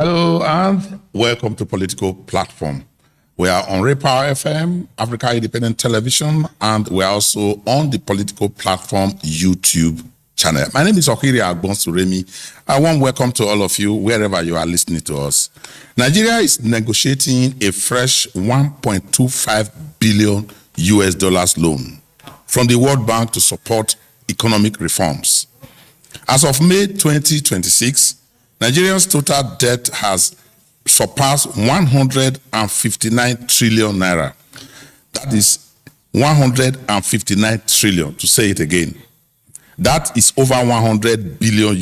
Hello and welcome to Political Platform. We are on Raypower FM, Africa Independent Television, and we are also on the Political Platform YouTube channel. My name is Okiri Agbonsuremi. A warm welcome to all of you wherever you are listening to us. Nigeria is negotiating a fresh $1.25 billion loan from the World Bank to support economic reforms. As of May 2026, Nigeria's total debt has surpassed 159 trillion naira. That is 159 trillion, to say it again. That is over $100 billion.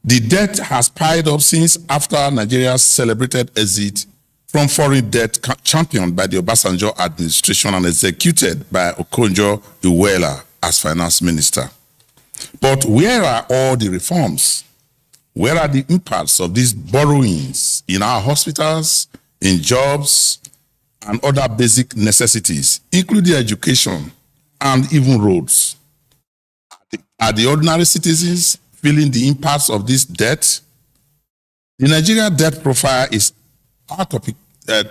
The debt has piled up since after Nigeria's celebrated exit from foreign debt championed by the Obasanjo administration and executed by Okonjo-Iweala as finance minister. But where are all the reforms? Where are the impacts of these borrowings in our hospitals, in jobs, and other basic necessities, including education and even roads? Are the ordinary citizens feeling the impacts of this debt? The Nigeria debt profile is our topic,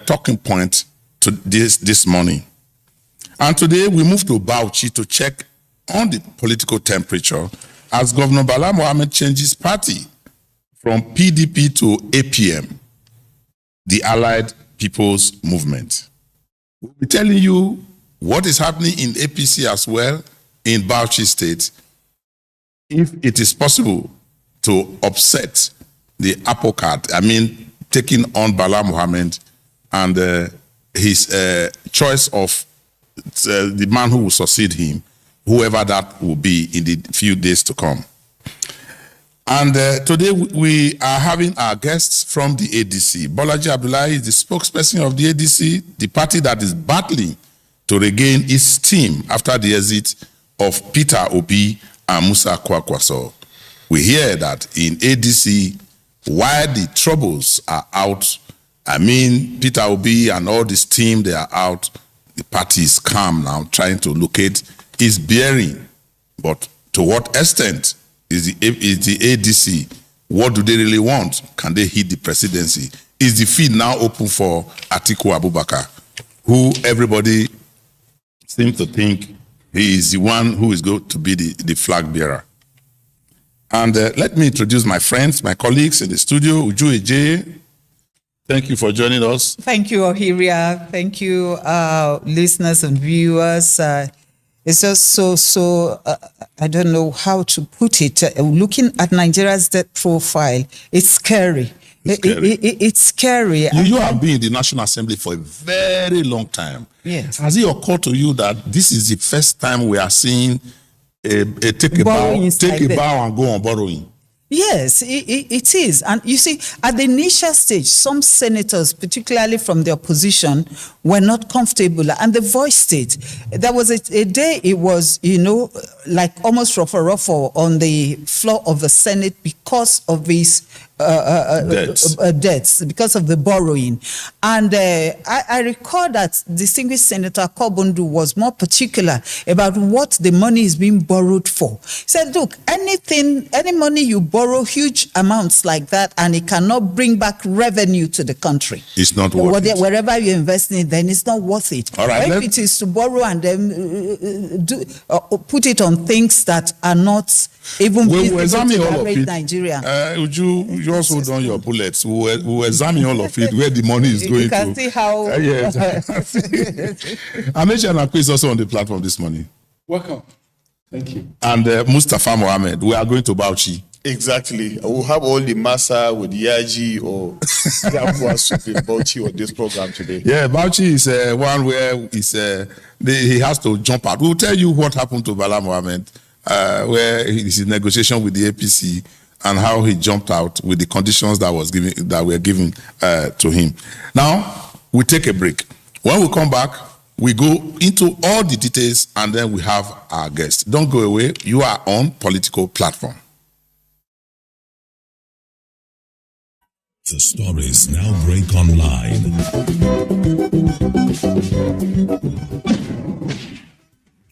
talking point to this morning. And today we move to Bauchi to check on the political temperature as Governor Bala Mohammed changes party from PDP to APM, the Allied People's Movement. We'll be telling you what is happening in APC as well in Bauchi State, if it is possible to upset the apple cart, taking on Bala Mohammed and his choice of the man who will succeed him, whoever that will be in the few days to come. And today we are having our guests from the ADC. Bolaji Abdullahi is the spokesperson of the ADC, the party that is battling to regain its steam after the exit of Peter Obi and Musa Kwakwaso. We hear that in ADC, while the troubles are out, Peter Obi and all this team, they are out, the party is calm now, trying to locate its bearing. But to what extent is the ADC? What do they really want? Can they hit the presidency? Is the field now open for Atiku Abubakar, who everybody seems to think he is the one who is going to be the flag bearer? And let me introduce my friends, my colleagues in the studio. Uju Eje, thank you for joining us. Thank you, Ohiria. Thank you, listeners and viewers. It's just so I don't know how to put it. Looking at Nigeria's debt profile, it's scary. It's scary. You have been in the National Assembly for a very long time. Yes. Has it occurred to you that this is the first time we are seeing take a bow and go on borrowing? Yes, it is. And you see, at the initial stage, some senators, particularly from the opposition, were not comfortable, and they voiced it. There was a day it was, like almost ruffle on the floor of the Senate because of these debts, because of the borrowing. And I recall that distinguished Senator Kobundu was more particular about what the money is being borrowed for. He said, look, any money you borrow huge amounts like that and it cannot bring back revenue to the country, it's not worth it. Wherever you invest in it, then it's not worth it. All right, if it is to borrow and then put it on things that are not even examine all of it. Nigeria. You also done your bullets. We'll examine all of it, where the money is going to. You can see how. Yes. Amechi Anakwe is also on the platform this morning. Welcome. Thank you. And Mustafa Mohammed, we are going to Bauchi. Exactly. We'll have all the masa with Yaji or Yakwa soup in Bauchi on this program today. Yeah, Bauchi is one where he has to jump out. We'll tell you what happened to Bala Mohammed, where he's in negotiation with the APC and how he jumped out with the conditions that were given to him. Now, we take a break. When we come back, we go into all the details and then we have our guest. Don't go away. You are on Political Platform. The stories now break online.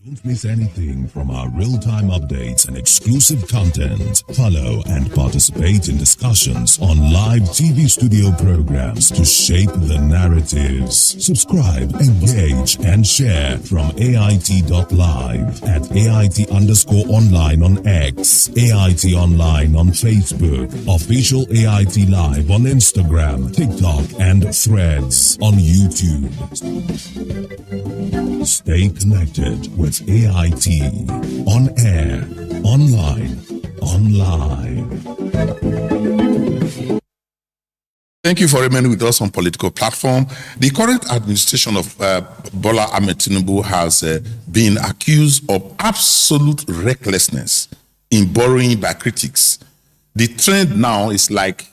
Don't miss anything from our real-time updates and exclusive content. Follow and participate in discussions on live TV studio programs to shape the narratives. Subscribe, engage, and share from AIT.live at AIT_online on X, AIT Online on Facebook, official AIT Live on Instagram, TikTok, and Threads on YouTube. Stay connected with AIT on air, online, online. Thank you for remaining with us on Political Platform. The current administration of Bola Ahmed Tinubu has been accused of absolute recklessness in borrowing by critics. The trend now is like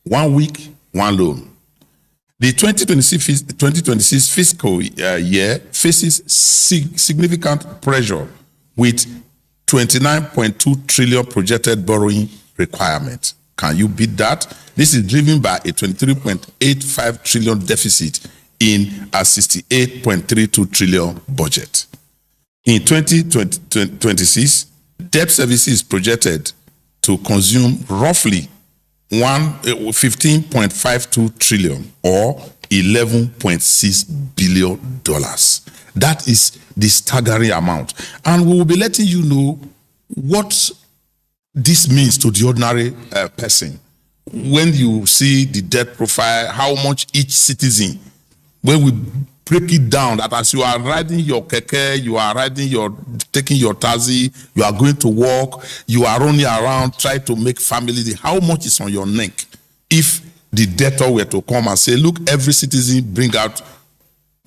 1 week, one loan. The 2026 fiscal year faces significant pressure with 29.2 trillion projected borrowing requirement. Can you beat that? This is driven by a 23.85 trillion deficit in a 68.32 trillion budget. In 2026, debt service is projected to consume roughly 15.52 trillion or $11.6 billion. That is the staggering amount. And we will be letting you know what this means to the ordinary person. When you see the debt profile, how much each citizen, when we break it down, that as you are riding your keke, you are taking your taxi, you are going to work, you are running around, trying to make family, how much is on your neck? If the debtor were to come and say, look, every citizen bring out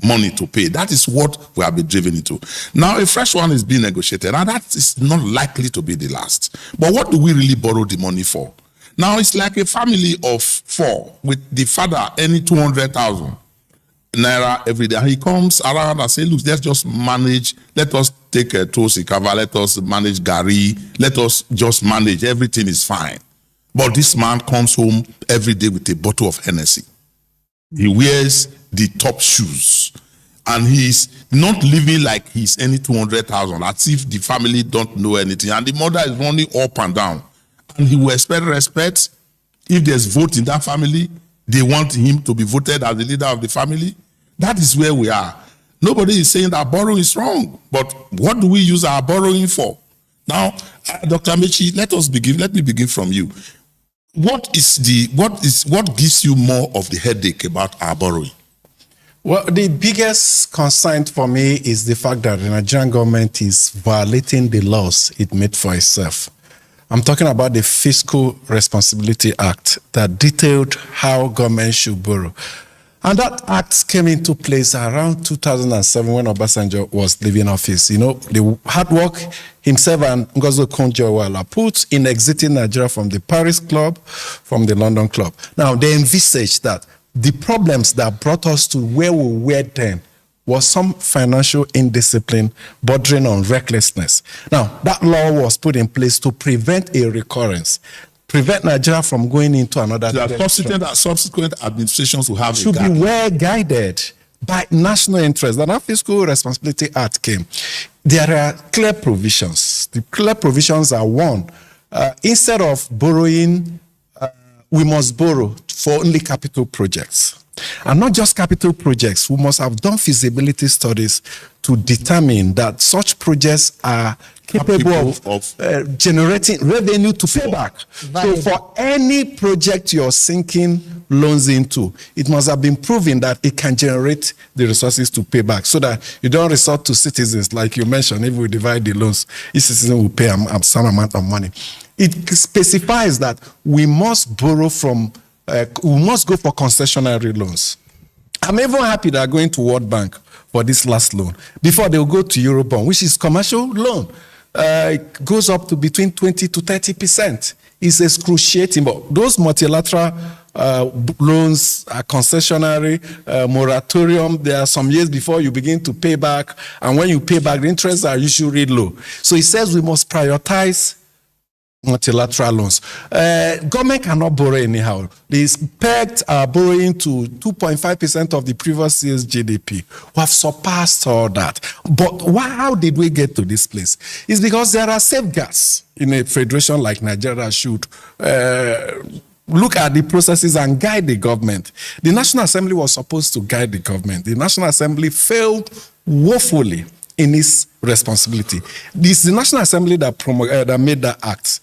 money to pay. That is what we have been driven into. Now, a fresh one is being negotiated, and that is not likely to be the last. But what do we really borrow the money for? Now, it's like a family of 4 with the father earning 200,000 naira every day. And he comes around and says, look, let's just manage. Let us take a toast cover. Let us manage Gary. Let us just manage. Everything is fine. But this man comes home every day with a bottle of Hennessy. He wears the top shoes. And he's not living like he's any 200,000, as if the family don't know anything. And the mother is running up and down. And he will expect respect. If there's vote in that family, they want him to be voted as the leader of the family. That is where we are. Nobody is saying that borrowing is wrong. But what do we use our borrowing for? Now, Dr. Amechi, let me begin from you. What gives you more of the headache about our borrowing? Well, the biggest concern for me is the fact that the Nigerian government is violating the laws it made for itself. I'm talking about the Fiscal Responsibility Act that detailed how government should borrow. And that act came into place around 2007 when Obasanjo was leaving office. You know, the hard work himself and Ngozi Okonjo-Iweala put in exiting Nigeria from the Paris Club, from the London Club. Now, they envisaged that the problems that brought us to where we were then was some financial indiscipline bordering on recklessness. Now, that law was put in place to prevent a recurrence, prevent Nigeria from going into another direction. Subsequent administrations will have should be well guided by national interest. When our Fiscal Responsibility Act came, there are clear provisions. The clear provisions are one, instead of borrowing, we must borrow for only capital projects. And not just capital projects, we must have done feasibility studies to determine that such projects are capable of generating revenue to pay back. So for any project you're sinking loans into, it must have been proven that it can generate the resources to pay back, so that you don't resort to citizens, like you mentioned. If we divide the loans, each citizen will pay some amount of money. It specifies that we must borrow from, we must go for concessionary loans. I'm even happy that going to World Bank for this last loan. Before they will go to Eurobond, which is commercial loan. It goes up to between 20 to 30%. It's excruciating, but those multilateral loans are concessionary, moratorium. There are some years before you begin to pay back, and when you pay back, the interests are usually low. So it says we must prioritize multilateral loans. Government cannot borrow anyhow. They pegged our borrowing to 2.5% of the previous year's GDP. We have surpassed all that. But how did we get to this place? It's because there are safeguards in a federation like Nigeria should look at the processes and guide the government. The National Assembly was supposed to guide the government. The National Assembly failed woefully in its responsibility. This is the National Assembly that made that act.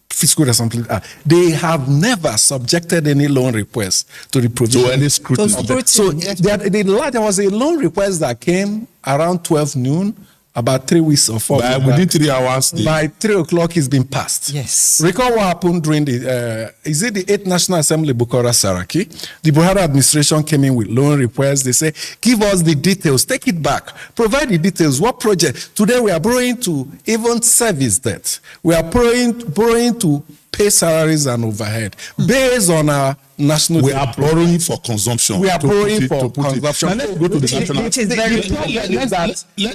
Fiscal responsibility. They have never subjected any loan request to the provision. To any scrutiny. So there was a loan request that came around 12 noon, about 3 weeks or 4 weeks. Within 3 hours. By 3 o'clock, it's been passed. Yes. Recall what happened during the, is it the 8th National Assembly, Bukora Saraki? The Buhari administration came in with loan requests. They say, give us the details, take it back, provide the details. What project? Today we are borrowing to even service debt. We are borrowing to pay salaries and overhead based on our national. We are borrowing for consumption. We are borrowing for consumption. Now let's go to the National. It is very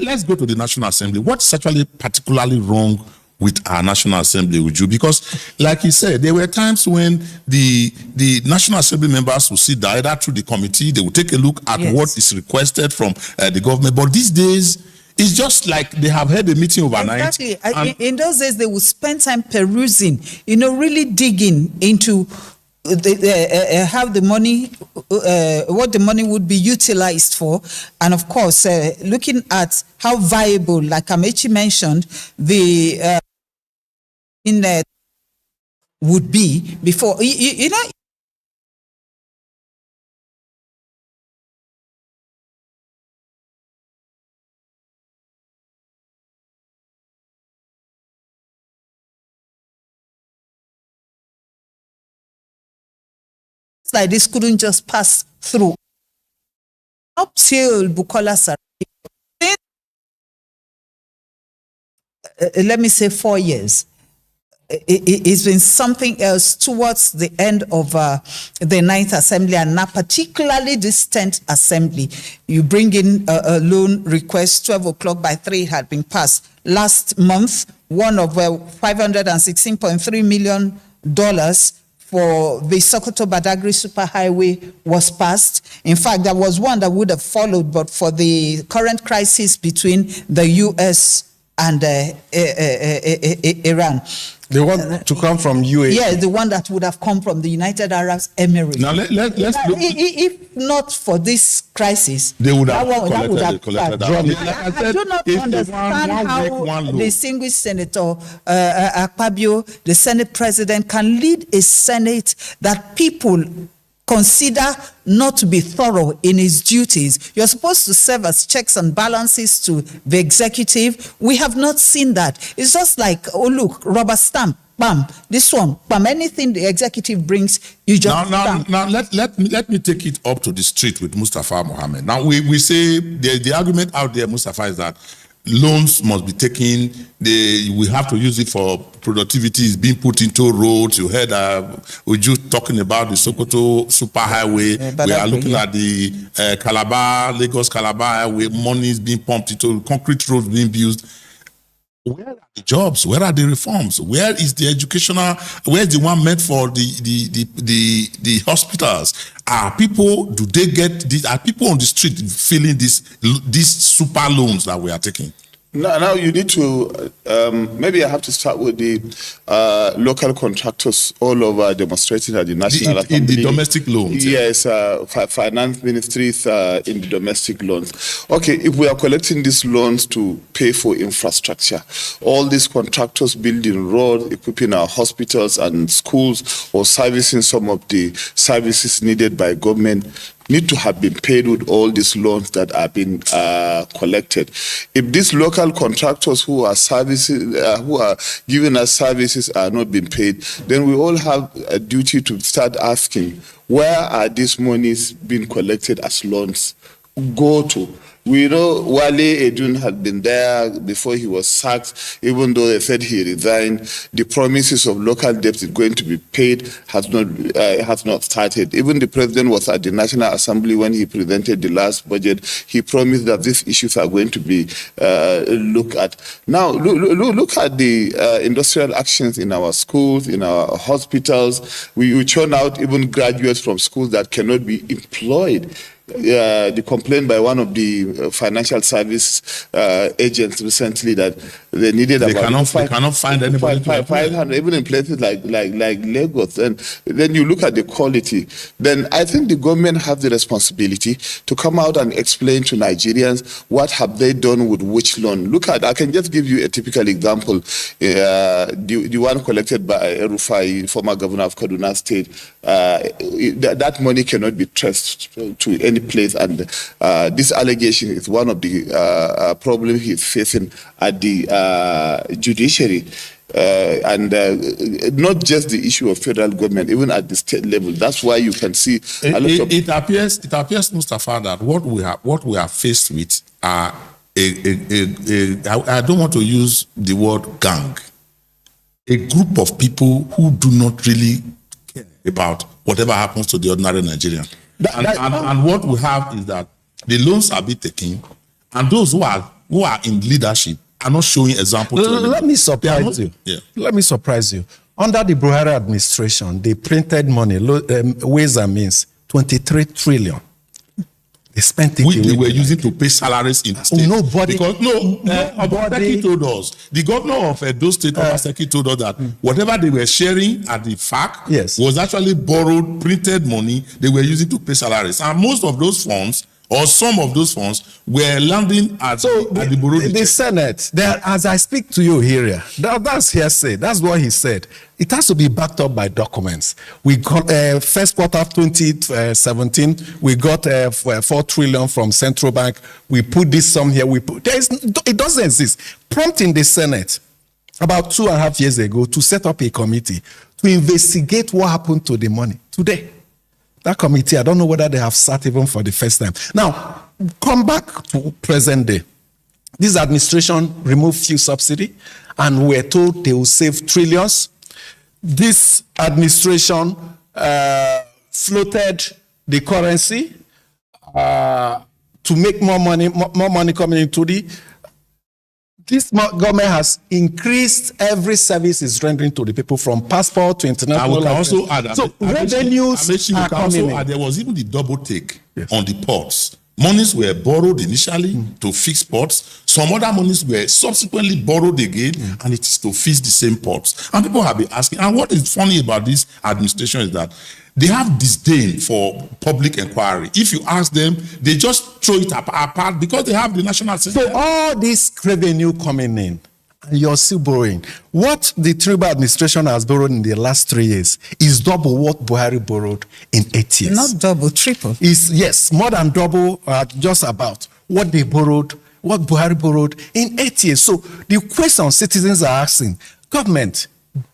Let's go to the National Assembly. What's actually particularly wrong with our National Assembly, Uju? Because, like you said, there were times when the National Assembly members will sit down, either through the committee, they will take a look at Yes. what is requested from the government. But these days, it's just like they have had a meeting overnight. Exactly. In those days, they would spend time perusing, really digging into how the money, what the money would be utilized for, and of course, looking at how viable, like Amechi mentioned, the would be before you know. Like this couldn't just pass through. Up till Bukola Saraki, let me say 4 years. It's been something else towards the end of the 9th Assembly, and now particularly this 10th Assembly. You bring in a loan request, 12 o'clock, by 3 had been passed. Last month, one of $516.3 million for the Sokoto Badagry Superhighway was passed. In fact, there was one that would have followed, but for the current crisis between the U.S. and Iran. They want to come from UAE. Yeah, the one that would have come from the United Arab Emirates. Now let's look. If not for this crisis, They would have I collected that. do not If understand one how week, one loan. the distinguished Senator Akpabio, the Senate President, can lead a Senate that people consider not to be thorough in his duties. You're supposed to serve as checks and balances to the executive. We have not seen that. It's just like, oh look, rubber stamp, bam, this one, bam, anything the executive brings, you just stamp. Now let me take it up to the street with Mustafa Mohammed. Now we say the argument out there, Mustafa, is that loans must be taken. We have to use it for productivity. It's being put into roads. You heard Uju talking about the Sokoto Superhighway. We are looking at the Lagos Calabar Highway. Money is being pumped into concrete roads being built. Where are the jobs? Where are the reforms? Where is the educational? Where is the one meant for the hospitals? Are people? Do they get this? Are people on the street feeling these super loans that we are taking? Now you need to, maybe I have to start with the local contractors all over demonstrating at the National Assembly. In the domestic loans. Yes, finance ministries in the domestic loans. Okay, if we are collecting these loans to pay for infrastructure, all these contractors building roads, equipping our hospitals and schools, or servicing some of the services needed by government, need to have been paid with all these loans that are being collected. If these local contractors who are giving us services are not being paid, then we all have a duty to start asking, where are these monies being collected as loans go to? We know Wale Edun had been there before he was sacked, even though they said he resigned. The promises of local debt is going to be paid has not started. Even the president was at the National Assembly when he presented the last budget. He promised that these issues are going to be looked at. Now, look at the industrial actions in our schools, in our hospitals. We churn out even graduates from schools that cannot be employed. The complaint by one of the financial service agents recently that they needed they cannot find anybody 500, even in places like Lagos. And then you look at the quality. Then I think the government have the responsibility to come out and explain to Nigerians what have they done with which loan. Look at, I can just give you a typical example. The one collected by Rufai, former governor of Kaduna State. That money cannot be traced to any place, and this allegation is one of the problems he's facing at the judiciary. And not just the issue of federal government, even at the state level. That's why you can see it appears, Mustafa, that what we are faced with are I don't want to use the word gang, a group of people who do not really care about whatever happens to the ordinary Nigerian. And what we have is that the loans are being taken, and those who are in leadership are not showing example. Let me surprise you. Yeah. Let me surprise you. Under the Buhari administration, they printed money, ways and means, 23 trillion. They spent it. They were using to pay salaries in the state. Nobody. Because Obaseki told us, the governor of Edo State, Obaseki told us that whatever they were sharing at the FAC was actually borrowed, printed money they were using to pay salaries. And most of those funds, or some of those funds, were landing at the Bureau de the Senate. As I speak to you here, that's hearsay. That's what he said. It has to be backed up by documents. We got first quarter of 2017, we got 4 trillion from Central Bank. We put this sum here. It doesn't exist. Prompt in the Senate about 2.5 years ago to set up a committee to investigate what happened to the money today. That committee, I don't know whether they have sat even for the first time. Now, come back to present day. This administration removed fuel subsidy, and we're told they will save trillions. This administration floated the currency to make more money coming into the. This government has increased every service is rendering to the people, from passport to international. I can also add, so revenues are coming in. There was even the double take on the ports. Monies were borrowed initially to fix ports. Some other monies were subsequently borrowed again, and it is to fix the same ports. And people have been asking, and what is funny about this administration is that they have disdain for public inquiry. If you ask them, they just throw it apart because they have the national system. So all this revenue coming in, and you're still borrowing. What the Tinubu administration has borrowed in the last 3 years is double what Buhari borrowed in 8 years. Not double, triple. Yes, more than double, just about what they borrowed, what Buhari borrowed in 8 years. So the question citizens are asking, government,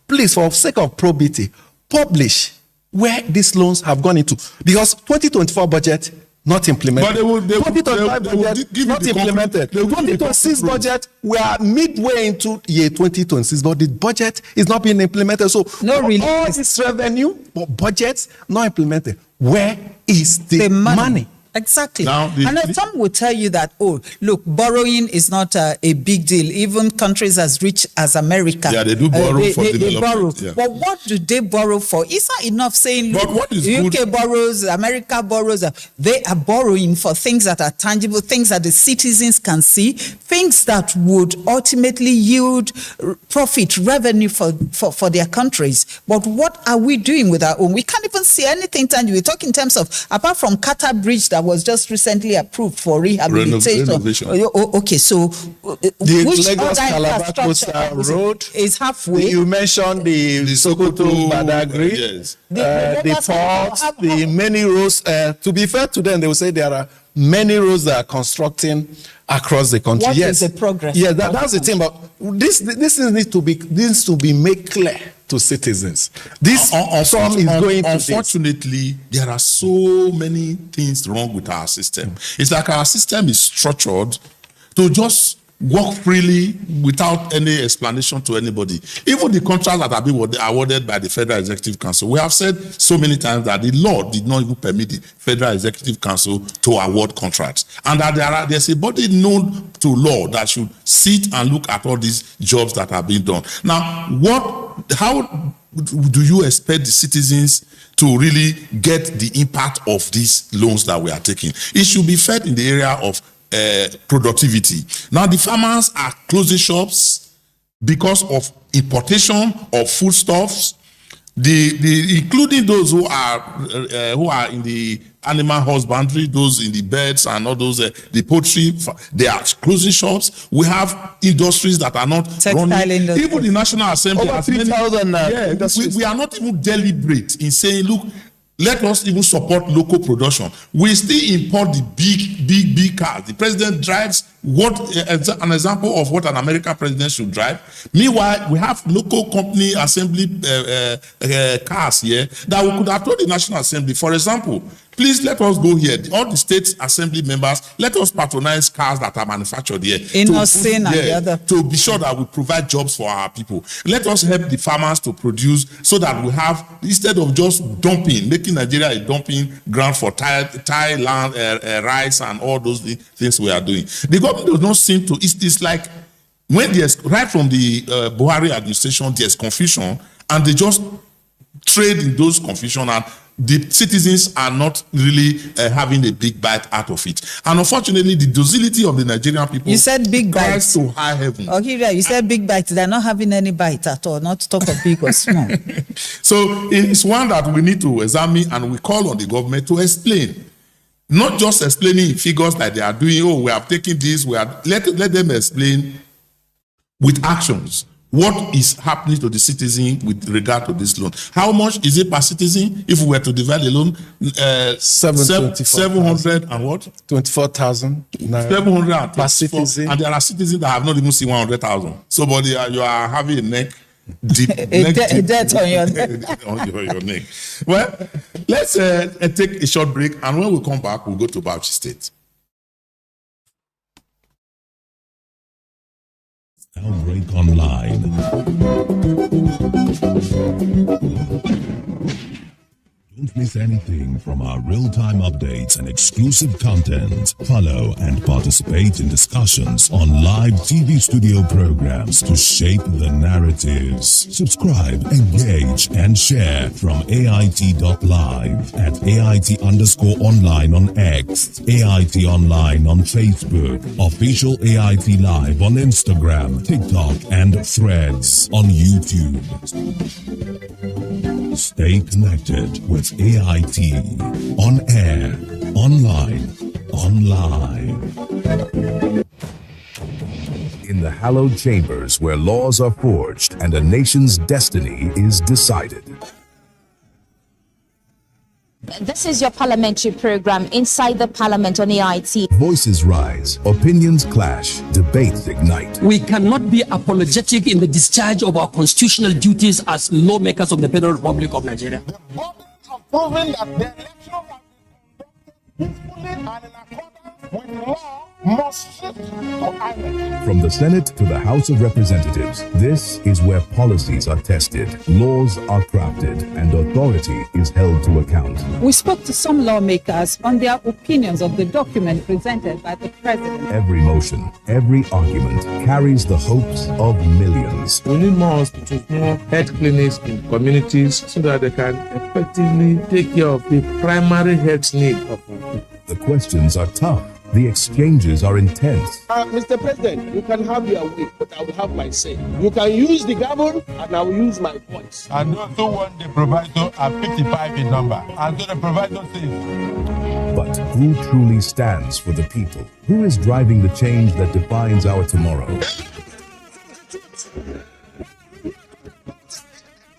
please, for sake of probity, publish where these loans have gone into. Because 2024 budget, not implemented. But they 2025 budget, not implemented. 2026 budget, we are midway into year 2026, but the budget is not being implemented. So no, really, all this revenue, but budgets not implemented. Where is the money? Exactly. Now, Some will tell you that, oh, look, borrowing is not a big deal. Even countries as rich as America. Yeah, they do borrow for development. They borrow. Yeah. But what do they borrow for? It's not enough saying, look, But what is UK good- borrows, America borrows. They are borrowing for things that are tangible, things that the citizens can see, things that would ultimately yield profit, revenue for their countries. But what are we doing with our own? We can't even see anything tangible. We talk in terms of, apart from Qatar Bridge that was just recently approved for rehabilitation. Renovation. Okay, so The which Lagos other Calabar Coastal infrastructure Road is halfway? You mentioned the Sokoto Badagry, yes. the Lagos Calabar ports, have- the many roads. To be fair to them, they will say there are many roads that are constructing across the country. What yes, is the progress? Yeah, that's the thing. But this needs to be made clear to citizens. This sum is going to this. Unfortunately, there are so many things wrong with our system. It's like our system is structured to just work freely without any explanation to anybody. Even the contracts that have been awarded by the Federal Executive Council, we have said so many times that the law did not even permit the Federal Executive Council to award contracts, and that there's a body known to law that should sit and look at all these jobs that are being done. Now, how do you expect the citizens to really get the impact of these loans that we are taking? It should be fed in the area of productivity. Now, the farmers are closing shops because of importation of foodstuffs. Including those who are in the animal husbandry, those in the birds and all those the poultry, they are closing shops. We have industries that are not Textile running. industry. Even the National Assembly Over has many- 3,000 Yeah, industries. we are not even deliberate in saying, look, let us even support local production. We still import the big cars. The president drives an example of what an American president should drive. Meanwhile, we have local company assembly cars here that we could have told the National Assembly, for example, please let us go here. All the state assembly members, let us patronize cars that are manufactured here. In Austin and the other. To be sure that we provide jobs for our people. Let us help the farmers to produce so that we have, instead of just dumping, making Nigeria a dumping ground for Thailand, rice and all those things we are doing. The government does not seem to, it's like when there's, right from the Buhari administration, there's confusion and they just trade in those confusion, and the citizens are not really having a big bite out of it. And unfortunately, the docility of the Nigerian people, You said big cries bites. to high heaven. Okay, you said big bites. They're not having any bite at all, not to talk of big or small. So it's one that we need to examine, and we call on the government to explain. Not just explaining in figures like they are doing, oh, we have taken this, let them explain with actions what is happening to the citizen with regard to this loan. How much is it per citizen if we were to divide the loan? 700 and what? 24,000 700 per citizen. And there are citizens that have not even seen 100,000. So, but you are having a neck deep. A debt on your neck. on your neck. Well, let's take a short break, and when we come back, we'll go to Bauchi State. Outbreak Online. Don't miss anything from our real-time updates and exclusive content. Follow and participate in discussions on live TV studio programs to shape the narratives. Subscribe, engage, and share from AIT.live at AIT_online on X, AIT Online on Facebook, official AIT Live on Instagram, TikTok, and Threads on YouTube. Stay connected with AIT on air, online, online. In the hallowed chambers where laws are forged and a nation's destiny is decided. This is your parliamentary program, Inside the Parliament on AIT. Voices rise, opinions clash, debates ignite. We cannot be apologetic in the discharge of our constitutional duties as lawmakers of the Federal Republic of Nigeria. The burden of proving that the election has been peacefully and in accordance with law must shift to INEC. From the Senate to the House of Representatives, this is where policies are tested, laws are crafted, and authority is held to account. We spoke to some lawmakers on their opinions of the document presented by the president. Every motion, every argument carries the hopes of millions. We need more hospitals, more health clinics in communities so that they can effectively take care of the primary health need of our people. The questions are tough. The exchanges are intense. Mr. President, you can have your way, but I will have my say. You can use the gavel, and I will use my voice. And those who want the proviso are 55 in number. And so the proviso says. But who truly stands for the people? Who is driving the change that defines our tomorrow?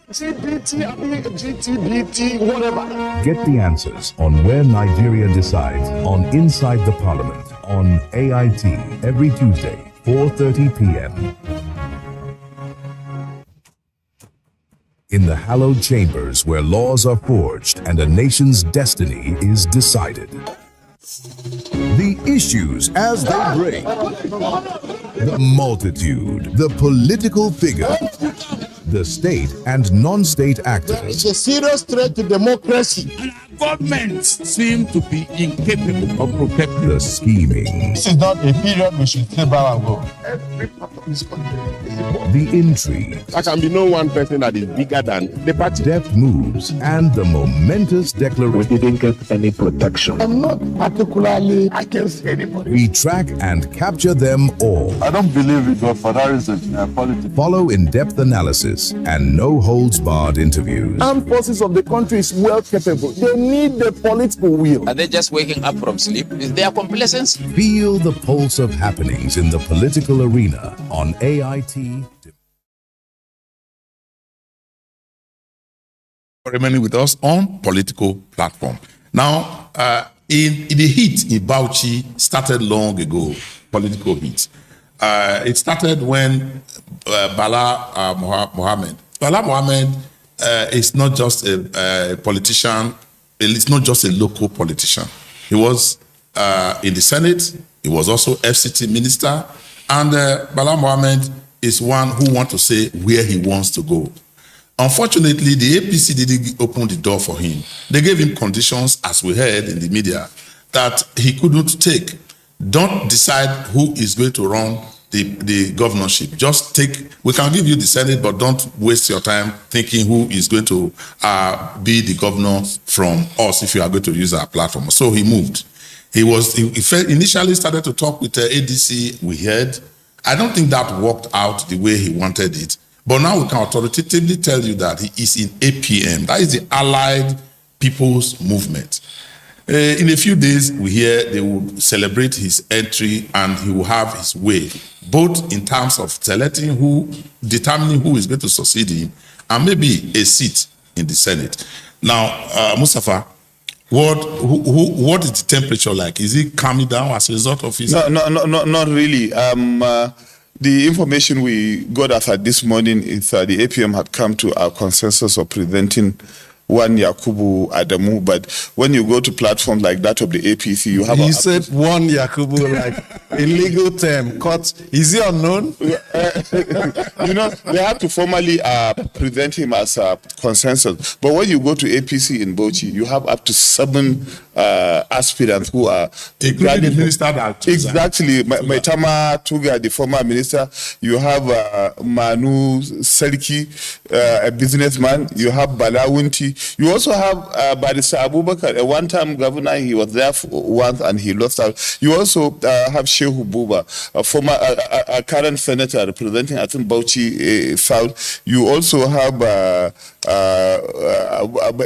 GTBT, whatever. Get the answers on Where Nigeria Decides on Inside the Parliament on AIT every Tuesday, 4:30 p.m. In the hallowed chambers where laws are forged and a nation's destiny is decided. The issues as they break. The multitude, the political figure, the state and non-state actors. It's a serious threat to democracy. And our governments seem to be incapable of protecting the scheming. This is not a period we should say bow and go. Every part of this country is the intrigue. There can be no one person that is bigger than the party. Deft moves and the momentous declaration. We didn't get any protection. I'm not particularly against anybody. We track and capture them all. I don't believe in authorization politics. Follow in-depth analysis and no-holds-barred interviews. Armed forces of the country is well capable. They need the political will. Are they just waking up from sleep? Is there complacency? Feel the pulse of happenings in the political arena on AIT. Remaining with us on political platform. Now, in the heat in Bauchi started long ago, political heat. It started when Bala Mohammed. Bala Mohammed is not just a politician, it's not just a local politician. He was in the Senate, he was also FCT minister, and Bala Mohammed is one who wants to say where he wants to go. Unfortunately, the APC didn't open the door for him. They gave him conditions, as we heard in the media, that he couldn't take. Don't decide who is going to run the governorship. Just take, we can give you the Senate, but don't waste your time thinking who is going to be the governor from us if you are going to use our platform. So he moved. He initially started to talk with the ADC, we heard. I don't think that worked out the way he wanted it. But now we can authoritatively tell you that he is in APM. That is the Allied People's Movement. In a few days, we hear they will celebrate his entry and he will have his way, both in terms of selecting determining who is going to succeed him, and maybe a seat in the Senate. Now, Mustafa, what is the temperature like? Is it calming down as a result of his? No, not really. The information we got as at this morning is the APM had come to our consensus of presenting one Yakubu Adamu, but when you go to platforms like that of the APC, you have... You said one Yakubu, like a legal term. Is he unknown? You know, they have to formally present him as a consensus. But when you go to APC in Bauchi, you have up to 7 aspirants who are... Including the minister that... Exactly. Maitama Tuga, the former minister. You have Manu Selki, a businessman. You have Balawunti. You also have Barisa Abubakar, a one-time governor. He was there once and he lost out. You also have Shehu Buba, a former, a current senator representing, I think, Bauchi South. You also have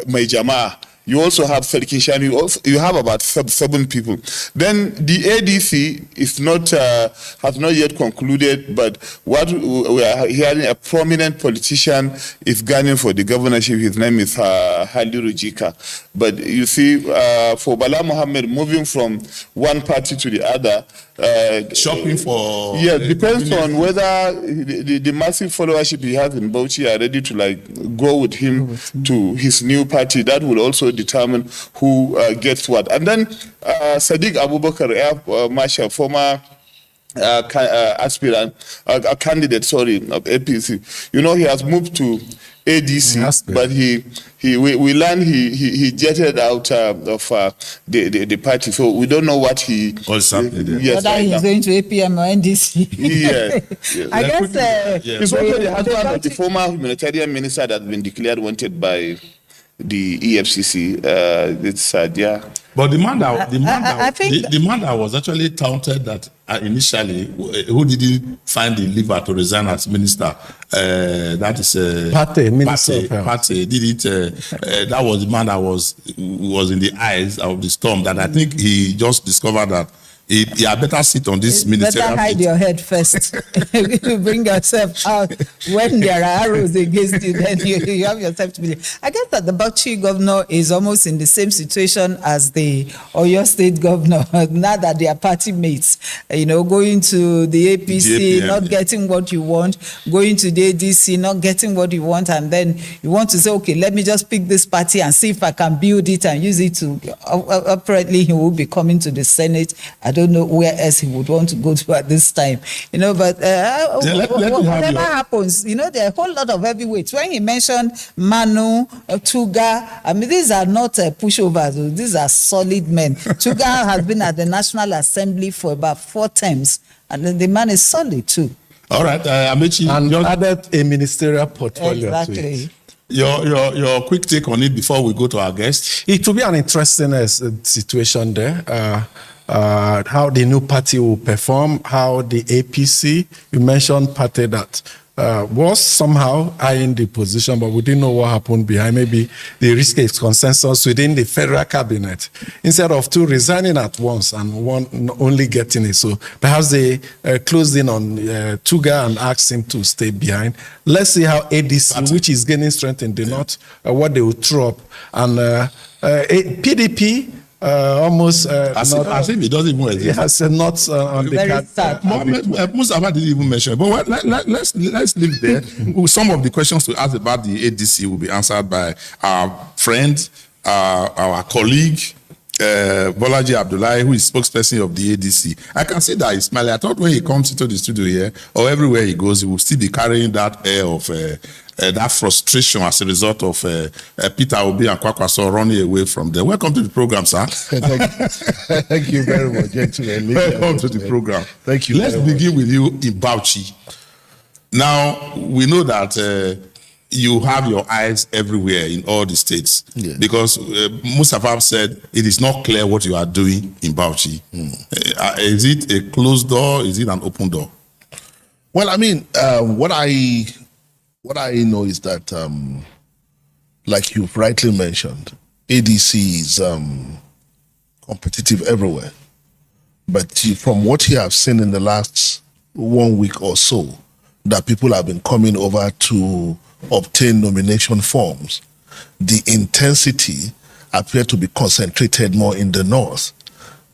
Maijama. You also have Serkishan. You have about 7 people. Then the ADC is not has not yet concluded, but what we are hearing, a prominent politician is gunning for the governorship. His name is Hali Rujika. But you see, for Bala Mohammed, moving from one party to the other, shopping for. Yeah, depends on whether the massive followership he has in Bauchi are ready to like go with him to his new party. That will also determine who gets what. And then Sadiq Abubakar, Air Marshal, former aspirant, a candidate, sorry, of APC. You know, he has moved to ADC, but we learned he jetted out of the party, so we don't know what he. What's happening there? Yes, whether he's going to APM or NDC. Yeah. I guess he's also the husband of the former humanitarian minister that has been declared wanted by the EFCC. It's sad, yeah. But the man that was actually taunted that initially, who didn't find the liver to resign as minister, that is Pate did it. That was the man that was in the eyes of the storm. That I think he just discovered that he had better sit on this ministerial. Better hide your head first. Bring yourself out. When there are arrows against you, then you have yourself to believe. I guess that the Bauchi governor is almost in the same situation as the Oyo State governor. Now that they are party mates, going to the APC, not getting what you want, going to the ADC, not getting what you want, and then you want to say, okay, let me just pick this party and see if I can build it and use it to. Apparently, he will be coming to the Senate. I don't know where else he would want to go to at this time, but whatever happens, there are a whole lot of heavyweights. When he mentioned Manu, Tuga, I mean, these are not pushovers, these are solid men. Tuga has been at the National Assembly for about 4 terms, and the man is solid too. All right, Amechi. And added a ministerial portfolio. Exactly. Your quick take on it before we go to our guest. It will be an interesting situation there. How the new party will perform, how the APC, you mentioned party that was somehow eyeing the position, but we didn't know what happened behind. Maybe they reached a consensus within the federal cabinet instead of 2 resigning at once and 1 only getting it. So perhaps they closed in on Tuga and asked him to stay behind. Let's see how ADC, which is gaining strength in the north, what they will throw up. And PDP, almost as if it doesn't even exist. Yes, not on the card. Mustafa didn't even mention it. But let's leave there. Some of the questions to ask about the ADC will be answered by our friend, our colleague, Bolaji Abdullahi, who is spokesperson of the ADC. I can see that he's smiling. I thought when he comes into the studio here, or everywhere he goes, he will still be carrying that air of that frustration as a result of Peter Obi and Kwakwaso running away from there. Welcome to the program, sir. Thank you very much, gentlemen. Welcome to the program. Thank you. Let's begin with you in Bauchi. Now, we know that you have your eyes everywhere in all the states, because Mustafa said it is not clear what you are doing in Bauchi. Is it a closed door? Is it an open door? Well, I mean, what I know is that, like you've rightly mentioned, ADC is competitive everywhere. But from what you have seen in the last 1 week or so, that people have been coming over to obtain nomination forms, the intensity appeared to be concentrated more in the north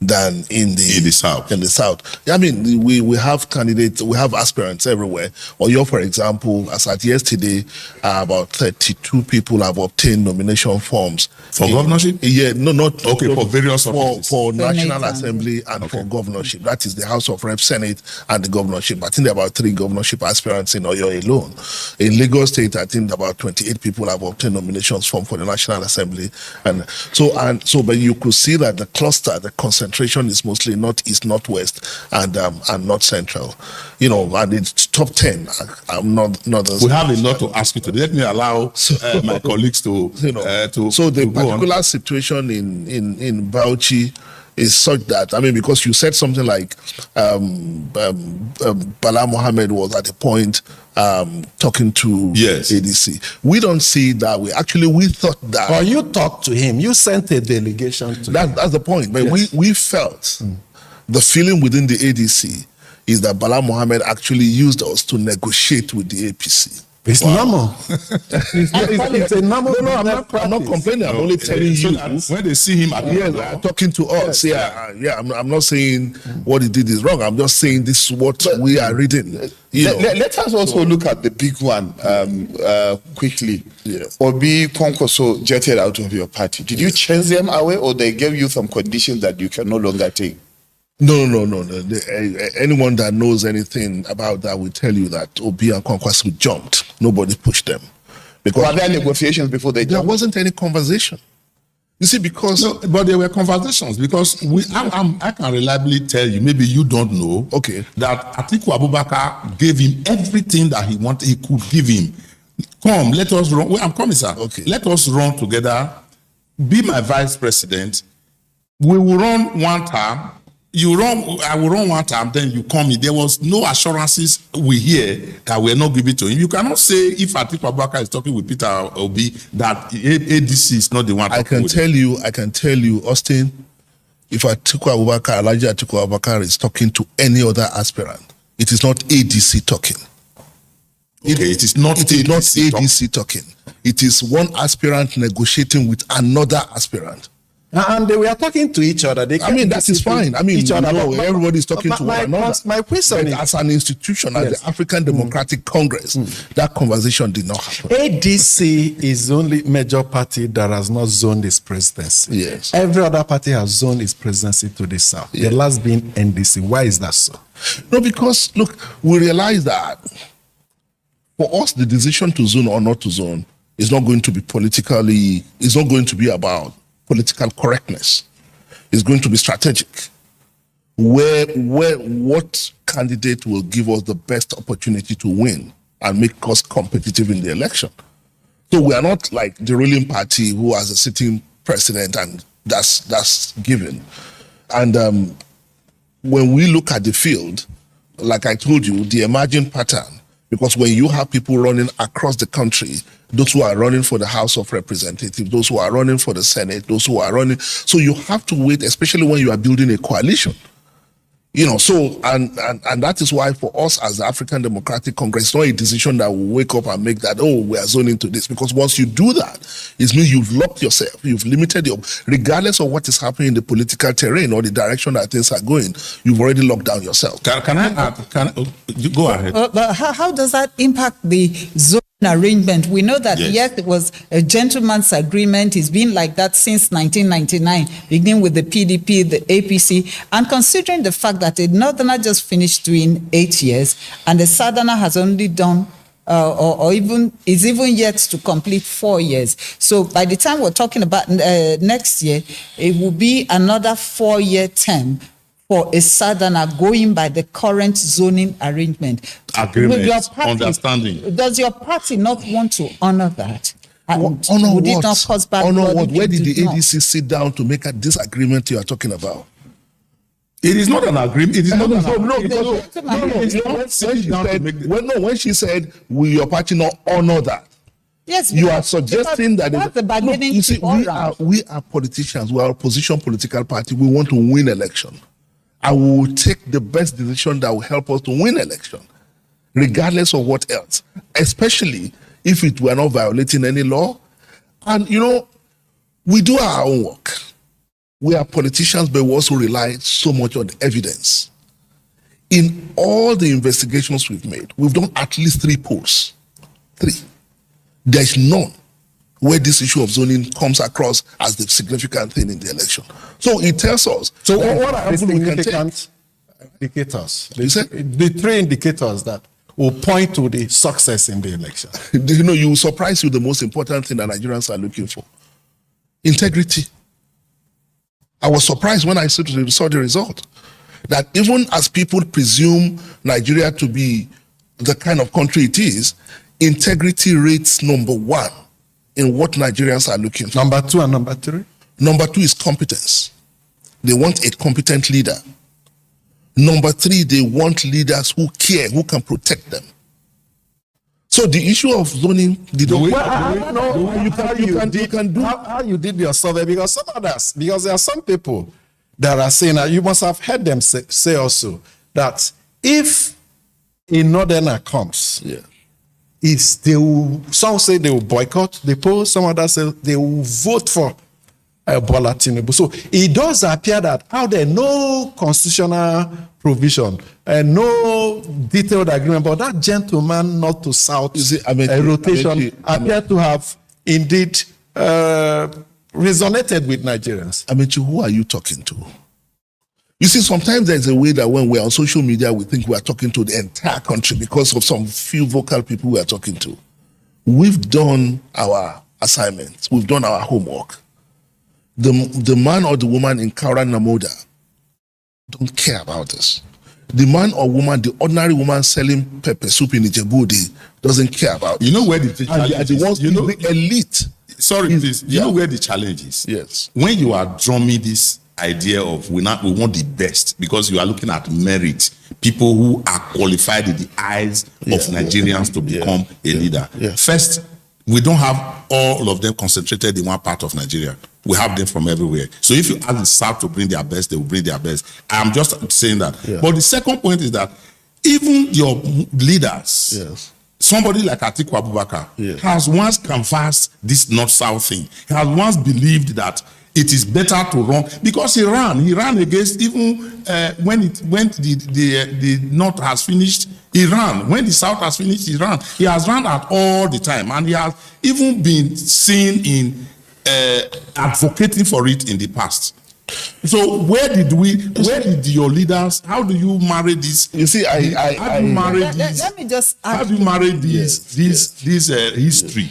than in the south. In the south. I mean, we have candidates, we have aspirants everywhere. Oyo, for example, as at yesterday, about 32 people have obtained nomination forms. For governorship? Yeah, no, not... Okay, for various offices. For National Assembly and for governorship. That is the House of Reps, Senate, and the governorship. I think there are about 3 governorship aspirants in Oyo alone. In Lagos State, I think about 28 people have obtained nominations form for the National Assembly. But you could see that the cluster, the concentration is mostly northeast, northwest, and north central. And it's top 10. I'm not. We have a lot to ask you today. Let me allow my colleagues to. So the particular situation in Bauchi is such that, I mean, because you said something like Bala Mohammed was at a point talking to ADC. We don't see that way. Actually, we thought that. Well, you talked to him. You sent a delegation to him. That's the point. But we felt the feeling within the ADC is that Bala Mohammed actually used us to negotiate with the APC. It's normal. It's a normal. No, I'm not complaining. I'm only telling you when they see him, talking to us. I'm not saying what he did is wrong. I'm just saying this is what we are reading. Let us also look at the big one quickly. Obi Kwankwaso jetted out of your party. Did you chase them away, or they gave you some conditions that you can no longer take? No. Anyone that knows anything about that will tell you that Obi and Kwankwaso jumped. Nobody pushed them. Because were there negotiations before they jumped? There wasn't any conversation. You see, because... No, but there were conversations because I can reliably tell you, maybe you don't know, that Atiku Abubakar gave him everything that he wanted, he could give him. Come, let us run. Well, I'm coming, sir. Let us run together. Be my vice president. We will run one term. I will run one time, then you come in. There was no assurances we hear that we're not giving to him. You cannot say if Atiku Abubakar is talking with Peter Obi that ADC is not the one. I can tell you, Austin, if Atiku Abubakar, Alhaji Atiku Abubakar is talking to any other aspirant, it is not ADC talking. It is not ADC talking. It is one aspirant negotiating with another aspirant. And they were talking to each other. That is fine. Everybody's talking to one another. My question is, as an institution, as the African Democratic Congress, that conversation did not happen. ADC is the only major party that has not zoned its presidency. Yes. Every other party has zoned its presidency to the south. The last being NDC. Why is that so? No, because look, we realize that for us, the decision to zone or not to zone is not going to be politically. It's not going to be about political correctness. Is going to be strategic. Where what candidate will give us the best opportunity to win and make us competitive in the election. So we are not like the ruling party who has a sitting president and that's given. And when we look at the field, like I told you, the emerging pattern, because when you have people running across the country, those who are running for the House of Representatives, those who are running for the Senate, those who are running. So you have to wait, especially when you are building a coalition. So, and that is why for us as the African Democratic Congress, it's not a decision that will wake up and make that, we are zoning to this. Because once you do that, it means you've locked yourself, you've limited regardless of what is happening in the political terrain or the direction that things are going, you've already locked down yourself. Can I add? You go ahead. But how does that impact the zone arrangement? We know that yes, it was a gentleman's agreement. It's been like that since 1999, beginning with the PDP, the APC, and considering the fact that a northerner just finished doing 8 years and the southerner has only done or even is even yet to complete 4 years. So by the time we're talking about next year, it will be another 4-year term for a southerner going by the current zoning arrangement. Understanding. Does your party not want to honor that? Honor would what? It not cause bad honor blood what? Where did the not? ADC sit down to make this agreement you are talking about? It is not an agreement. It is not when she said, will your party not honor that? Yes, you are suggesting that that's the bargaining. You see, we are politicians. We are a opposition political party. We want to win election. I will take the best decision that will help us to win election, regardless of what else, especially if it were not violating any law. And, we do our own work. We are politicians, but we also rely so much on evidence. In all the investigations we've made, we've done at least 3 polls. 3. There's none where this issue of zoning comes across as the significant thing in the election. So it tells us. So what are the significant indicators? The 3 indicators that will point to the success in the election. You will surprise you the most important thing that Nigerians are looking for. Integrity. I was surprised when I saw the result. That even as people presume Nigeria to be the kind of country it is, integrity rates number 1 in what Nigerians are looking for. Number 2 and number 3? Number 2 is competence. They want a competent leader. Number 3, they want leaders who care, who can protect them. So the issue of zoning, how you did your survey, because there are some people that are saying that you must have heard them say also that if a northerner comes is some say they will boycott the poll, some others say they will vote for Bola Tinubu. So it does appear that out there, no constitutional provision and no detailed agreement, but that gentleman not to south rotation appear to have indeed resonated with Nigerians. Amechi, who are you talking to? You see, sometimes there's a way that when we're on social media, we think we are talking to the entire country because of some few vocal people we are talking to. We've done our assignments. We've done our homework. The man or the woman in Kaura Namoda don't care about this. The man or woman, the ordinary woman selling pepper soup in Ijebu doesn't care about it. You know where the challenge is? The elite. Sorry, please. You know where the challenge is? Yes. When you are drumming this idea of we want the best, because you are looking at merit, people who are qualified in the eyes of Nigerians to become a leader. First, we don't have all of them concentrated in one part of Nigeria. We have them from everywhere. So if you ask the South to bring their best, they will bring their best. I'm just saying that. But the second point is that even your leaders, somebody like Atiku Abubakar, has once canvassed this North-South thing. He has once believed that it is better to run, because he ran against, even when the North has finished, he ran. When the South has finished, he ran. He has run at all the time, and he has even been seen in advocating for it in the past. So where did your leaders, how do you marry this? You see, let me just add. How do you marry this history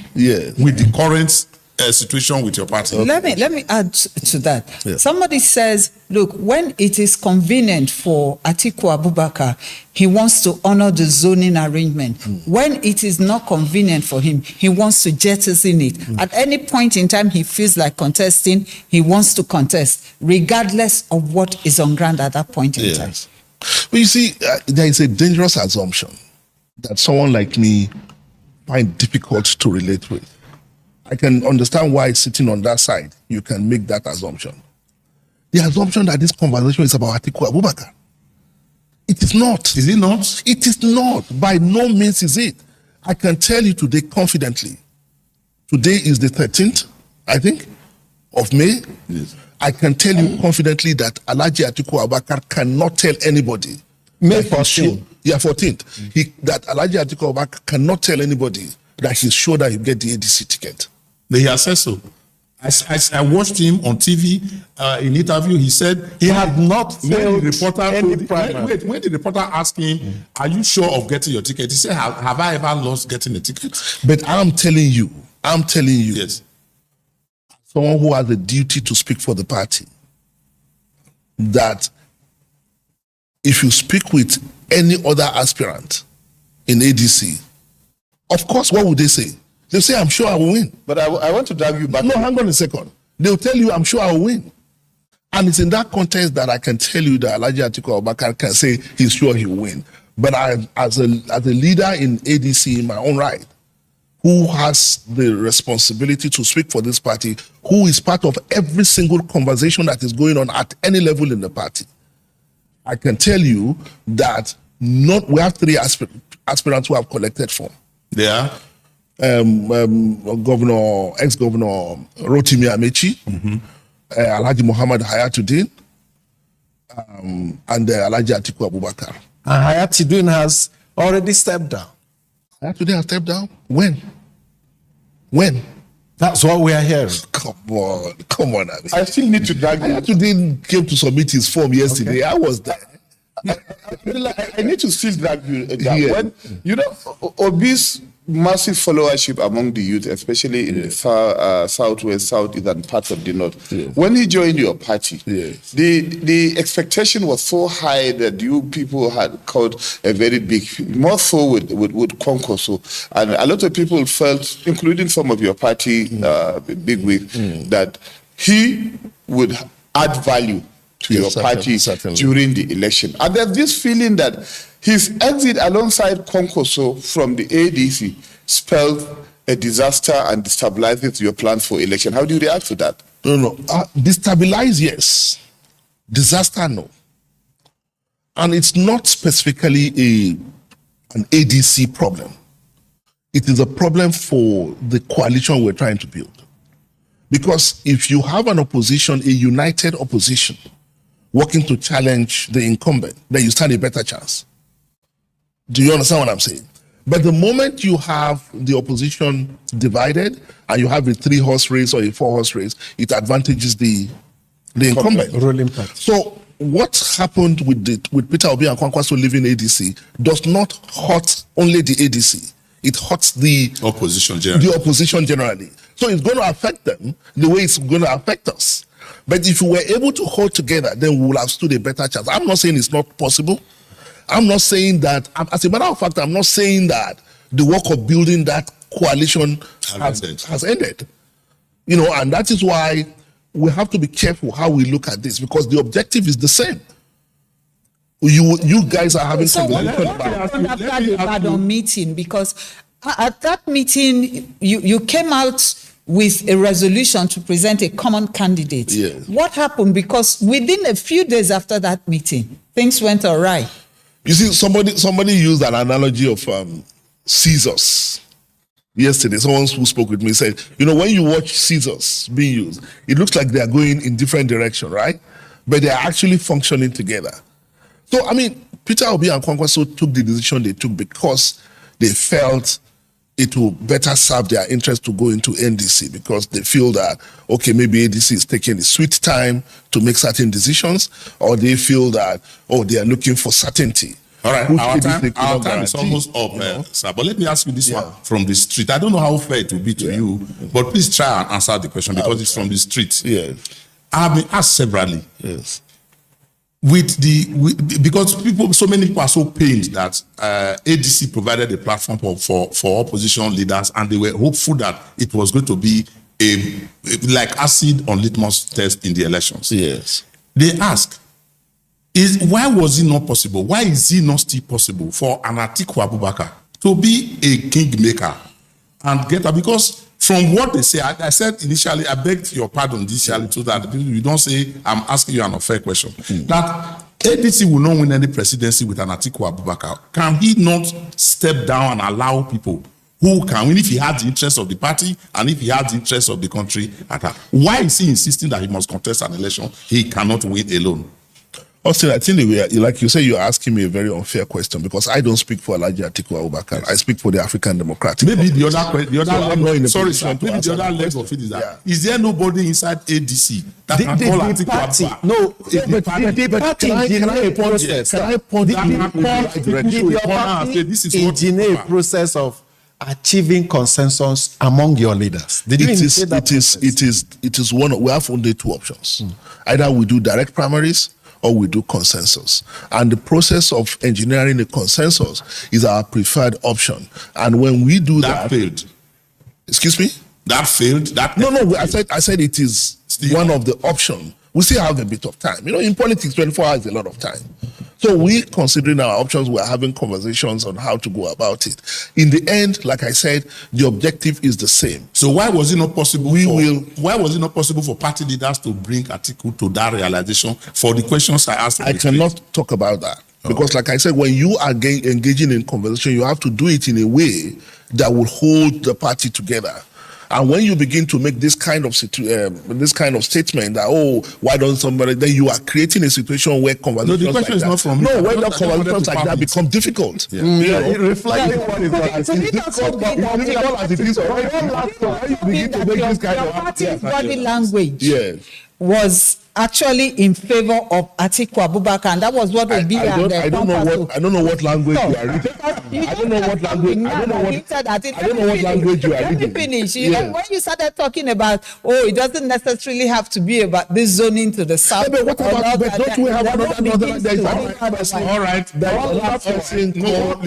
with the current situation with your party? Let me add to that. Somebody says, look, when it is convenient for Atiku Abubakar, he wants to honor the zoning arrangement. When it is not convenient for him, he wants to jettison it. At any point in time he feels like contesting, he wants to contest, regardless of what is on ground at that point in time. But you see, there is a dangerous assumption that someone like me find difficult to relate with. I can understand why sitting on that side, you can make that assumption. The assumption that this conversation is about Atiku Abubakar. It is not. Is it not? It is not. By no means is it. I can tell you today confidently. Today is the 13th, I think, of May. Yes. I can tell you confidently that Alhaji Atiku Abubakar cannot tell anybody. May 14th. Yeah, 14th. That Alhaji Atiku Abubakar cannot tell anybody that he's sure that he'll get the ADC ticket. He has said so. I watched him on TV in interview. He said he had not failed when the reporter asked him, "Are you sure of getting your ticket?" He said, "Have I ever lost getting a ticket?" But I'm telling you, yes, someone who has a duty to speak for the party, that if you speak with any other aspirant in ADC, of course, what would they say? They'll say, I'm sure I will win. But I want to drag you back. No, hang on a second. They'll tell you, I'm sure I will win. And it's in that context that I can tell you that Alhaji Atiku Abubakar can say he's sure he will win. But as a leader in ADC in my own right, who has the responsibility to speak for this party, who is part of every single conversation that is going on at any level in the party, I can tell you that we have three aspirants who have collected form. Yeah. Ex-Governor Rotimi Amechi, Alhaji Muhammad Hayatuddin, and Alhaji Atiku Abubakar. And Hayatuddin has already stepped down. Hayatuddin has stepped down? When? That's what we are hearing. Come on. Abi. I still need to drag you. Hayatuddin came to submit his form yesterday. Okay. I was there. I need to still drag you. When, Obi's massive followership among the youth, especially in the southwest, southeastern parts of the north. When he joined your party, the expectation was so high that you people had called a very big, more so with Konkoso. And a lot of people felt, including some of your party bigwigs, that he would add value to your party during the election. And there's this feeling that his exit alongside Konkoso from the ADC spelled a disaster and destabilizes your plans for election. How do you react to that? No. Destabilize, yes. Disaster, no. And it's not specifically an ADC problem. it is a problem for the coalition we're trying to build. Because if you have an opposition, a united opposition, working to challenge the incumbent, then you stand a better chance. Do you understand what I'm saying? But the moment you have the opposition divided and you have a 3-horse race or a 4-horse race, it advantages the incumbent. Ruling party. So what happened with Peter Obi and Kwankwaso leaving ADC does not hurt only the ADC. It hurts the opposition generally. So it's going to affect them the way it's going to affect us. But if we were able to hold together, then we will have stood a better chance. I'm not saying it's not possible. I'm not saying that, as a matter of fact, I'm not saying that the work of building that coalition has ended. You know, and that is why we have to be careful how we look at this, because the objective is the same. You guys are having conversations about the Ibadan meeting, because at that meeting you came out with a resolution to present a common candidate. Yes. What happened? Because within a few days after that meeting, things went awry. You see, somebody used an analogy of scissors yesterday. Someone who spoke with me said, you know, when you watch scissors being used, it looks like they are going in different directions, right? But they are actually functioning together. So, I mean, Peter Obi and Kwankwaso took the decision they took because they felt it will better serve their interest to go into NDC, because they feel that, okay, maybe ADC is taking a sweet time to make certain decisions, or they feel that, oh, they are looking for certainty. All right, our time is almost up, sir. But let me ask you this one from the street. I don't know how fair it will be to you, but please try and answer the question, because it's from the street. I've been asked severally. Because so many people are so pained that ADC provided a platform for opposition leaders, and they were hopeful that it was going to be like acid on litmus test in the elections. They ask, why was it not possible? Why is it not still possible for an Atiku Abubakar to be a kingmaker and get her? Because from what they say, I said initially, I begged your pardon initially, so that you don't say I'm asking you an unfair question. That ADC will not win any presidency with an Atiku Abubakar. Can he not step down and allow people who can win if he has the interest of the party and if he has the interest of the country at heart? Why is he insisting that he must contest an election he cannot win alone? Austin, I think like you say, you're asking me a very unfair question, because I don't speak for Alhaji Atiku Abubakar. I speak for the African Democratic Maybe Congress. the other leg of it is that, is there nobody inside ADC that can call Atiku Abubakar? No, the party engineer a process. Can I point the engineer a process of achieving consensus among your leaders? It is one. We have only two options. Either we do direct primaries or we do consensus. And the process of engineering a consensus is our preferred option. And when we do that failed. Excuse me? That failed? No, I said it is one of the options. We still have a bit of time. You know, in politics, 24 hours is a lot of time. So we, considering our options, we're having conversations on how to go about it. In the end, like I said, the objective is the same. So why was it not possible? Why was it not possible for party leaders to bring Atiku to that realization? For the questions I asked, I cannot talk about that, because, like I said, when you are engaging in conversation, you have to do it in a way that will hold the party together. And when you begin to make this kind of statement that, oh, why don't somebody, then you are creating a situation where conversations the question like is that, not from me. when the conversations like that become difficult. Reflecting what is as it is. Why you begin to make this kind of party's body language was actually in favor of Atiku Abubakar, and that was what Obi and I don't know what language you are reading. I don't know what language you are reading. Finish. When you started talking about, it doesn't necessarily have to be about this zoning to the south. But what about? But don't we have another? All right. There's another person called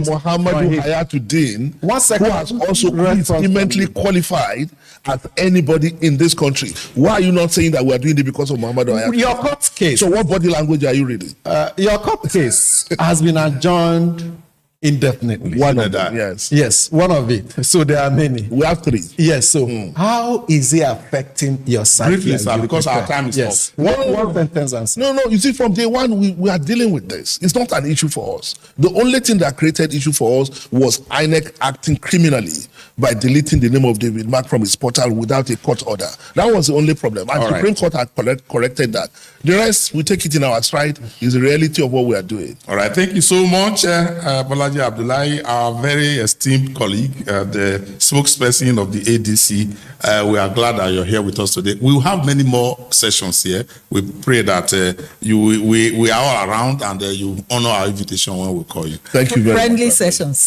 Muhammadu Hayatuddin, who has also immensely qualified as anybody in this country. Why are you not saying that we are doing it because of Muhammadu Hayatuddin? Your court case. So what body language are you reading? Your court case has been adjourned Indefinitely. One of them, yes. Yes, one of it. So there are many. We have three. Yes. So how is it affecting your psyche? Briefly, sir, because our time is yes. up. One sentence answer. No, you see, from day one, we are dealing with this. It's not an issue for us. The only thing that created issue for us was INEC acting criminally by deleting the name of David Mark from his portal without a court order. That was the only problem. And the Supreme Court had corrected that. The rest, we take it in our stride, is the reality of what we are doing. All right, thank you so much, Bolaji Abdullahi, our very esteemed colleague, the spokesperson of the ADC. We are glad that you're here with us today. We will have many more sessions here. We pray that we are all around and you honor our invitation when we call you. Thank you very much. Friendly sessions.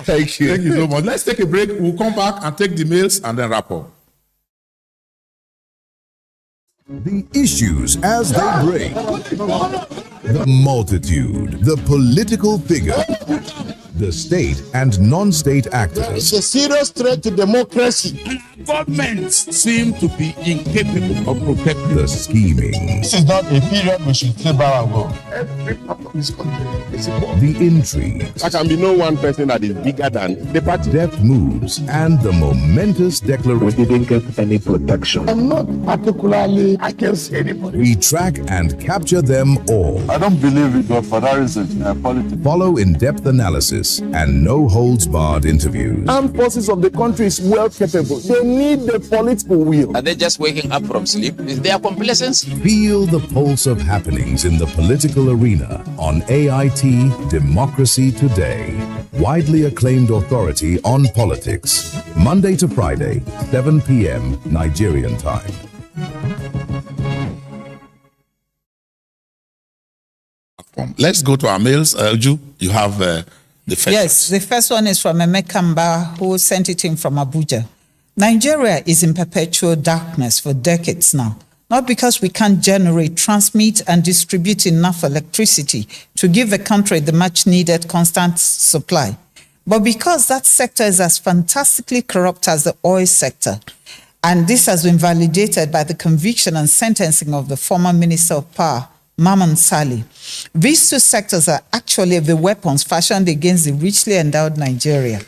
Thank you. Thank you so much. Let's take a break. We'll come back and take the mails and then wrap up. The issues as they break. The multitude, the political figure, the state and non-state actors. It's a serious threat to democracy. Governments seem to be incapable of protecting the scheming. This is not a period we should say bow and go. every part of this country. The intrigue. There can be no one person that is bigger than the party. Deft moves and the momentous declaration. We didn't get any protection. I'm not particularly against anybody. We track and capture them all. I don't believe it, but for that reason, politics. Follow in-depth analysis and no-holds-barred interviews. Armed forces of the country is well capable. They need the political will. Are they just waking up from sleep? Is there complacency? Feel the pulse of happenings in the political arena on AIT Democracy Today. Widely acclaimed authority on politics. Monday to Friday, 7 p.m. Nigerian time. Let's go to our mails. Uju, you have the first. Yes, the first one is from Emekamba, who sent it in from Abuja. Nigeria is in perpetual darkness for decades now, not because we can't generate, transmit, and distribute enough electricity to give the country the much-needed constant supply, but because that sector is as fantastically corrupt as the oil sector. And this has been validated by the conviction and sentencing of the former Minister of Power, Maman Sali. These two sectors are actually the weapons fashioned against the richly endowed Nigeria.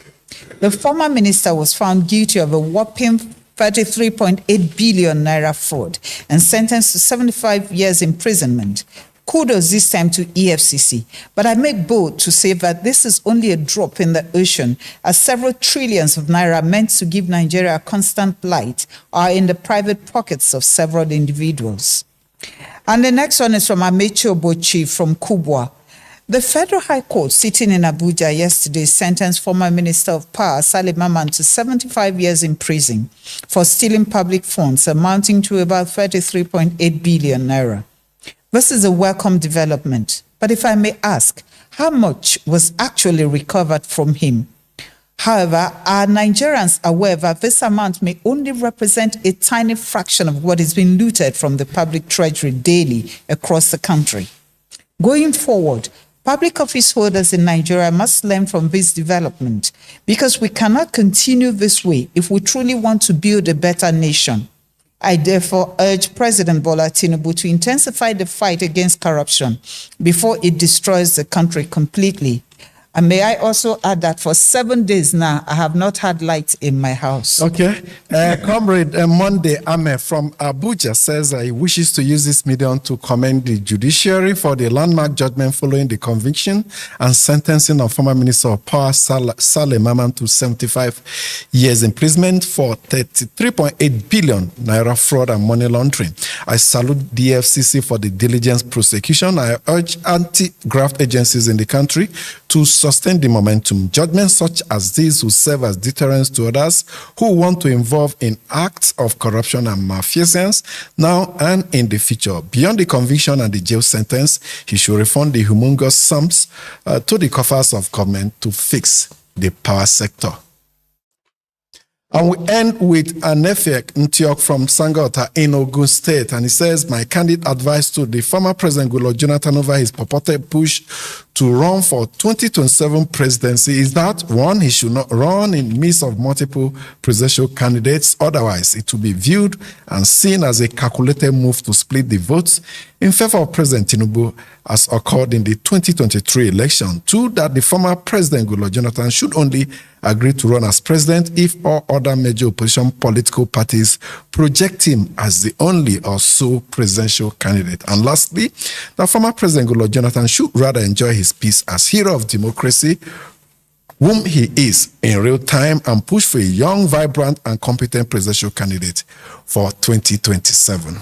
The former minister was found guilty of a whopping 33.8 billion naira fraud and sentenced to 75 years imprisonment. Kudos this time to EFCC. But I make bold to say that this is only a drop in the ocean, as several trillions of naira meant to give Nigeria a constant light are in the private pockets of several individuals. And the next one is from Amechi Obochi from Kubwa. The Federal High Court sitting in Abuja yesterday sentenced former Minister of Power, Saleh Maman, to 75 years in prison for stealing public funds amounting to about 33.8 billion naira. This is a welcome development. But if I may ask, how much was actually recovered from him? However, are Nigerians aware that this amount may only represent a tiny fraction of what is being looted from the public treasury daily across the country? Going forward, public office holders in Nigeria must learn from this development, because we cannot continue this way if we truly want to build a better nation. I therefore urge President Bola Tinubu to intensify the fight against corruption before it destroys the country completely. And may I also add that for 7 days now, I have not had light in my house. Okay. Comrade Monday Ame from Abuja says he wishes to use this medium to commend the judiciary for the landmark judgment following the conviction and sentencing of former Minister of Power Saleh Maman to 75 years imprisonment for 33.8 billion naira fraud and money laundering. I salute the FCC for the diligent prosecution. I urge anti-graft agencies in the country to sustain the momentum. Judgments such as these will serve as deterrents to others who want to involve in acts of corruption and malfeasance now and in the future. Beyond the conviction and the jail sentence, he should refund the humongous sums to the coffers of government to fix the power sector. And we end with Anefek Ntiok from Sangota in Ogun State. And he says, my candid advice to the former President Goodluck Jonathan over his purported push to run for 2027 presidency is that, one, he should not run in midst of multiple presidential candidates. Otherwise, it will be viewed and seen as a calculated move to split the votes in favor of President Tinubu, as occurred in the 2023 election. Two, that the former President Goodluck Jonathan should only agree to run as president if all other major opposition political parties project him as the only or sole presidential candidate. And lastly, the former President Goodluck Jonathan should rather enjoy his peace as hero of democracy, whom he is in real time, and push for a young, vibrant, and competent presidential candidate for 2027.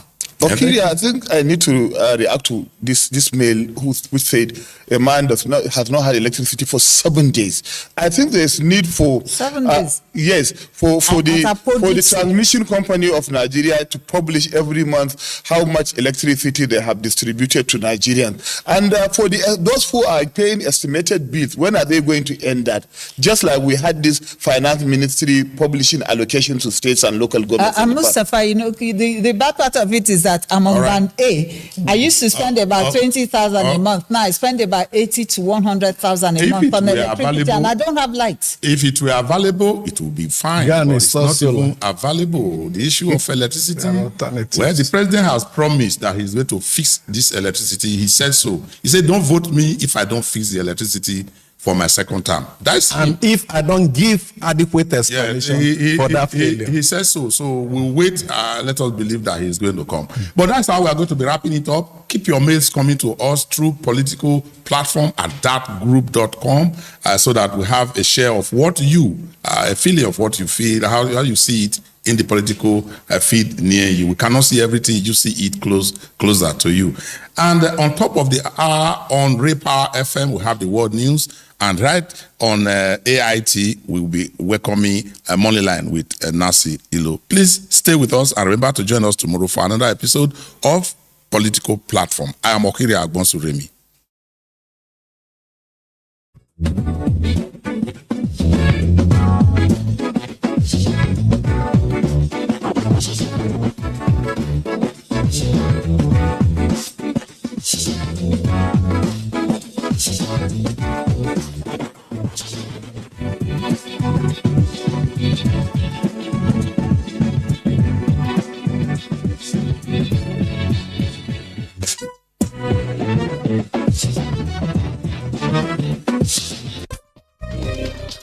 Okay, I think I need to react to this mail who said a man has not had electricity for 7 days. I think there's need for 7 days. Yes, for the transmission company of Nigeria to publish every month how much electricity they have distributed to Nigerians, and for those who are paying estimated bills, when are they going to end that? Just like we had this finance ministry publishing allocation to states and local governments. Mustafa, you know, the bad part of it is that I'm on band A. I used to spend about 20,000 a month. Now I spend about 80 to 100,000 a month on electricity, and I don't have lights. If it were available, it would be fine. But it's not even available. The issue of electricity, where the president has promised that he's going to fix this electricity, he said so. He said, don't vote me if I don't fix the electricity for my second term. And if I don't give adequate explanation for that failure. He says so. So we'll wait. Let us believe that he's going to come. But that's how we are going to be wrapping it up. Keep your mails coming to us through political platform at thatgroup.com so that we have a share of what you, a feeling of what you feel, how you see it in the political feed near you. We cannot see everything, you see it closer to you. And on top of the hour on Raypower FM, we have the world news. And right on AIT, we will be welcoming Moneyline with Nasi Ilo. Please stay with us and remember to join us tomorrow for another episode of Political Platform. I am Okiri Agbonsuremi.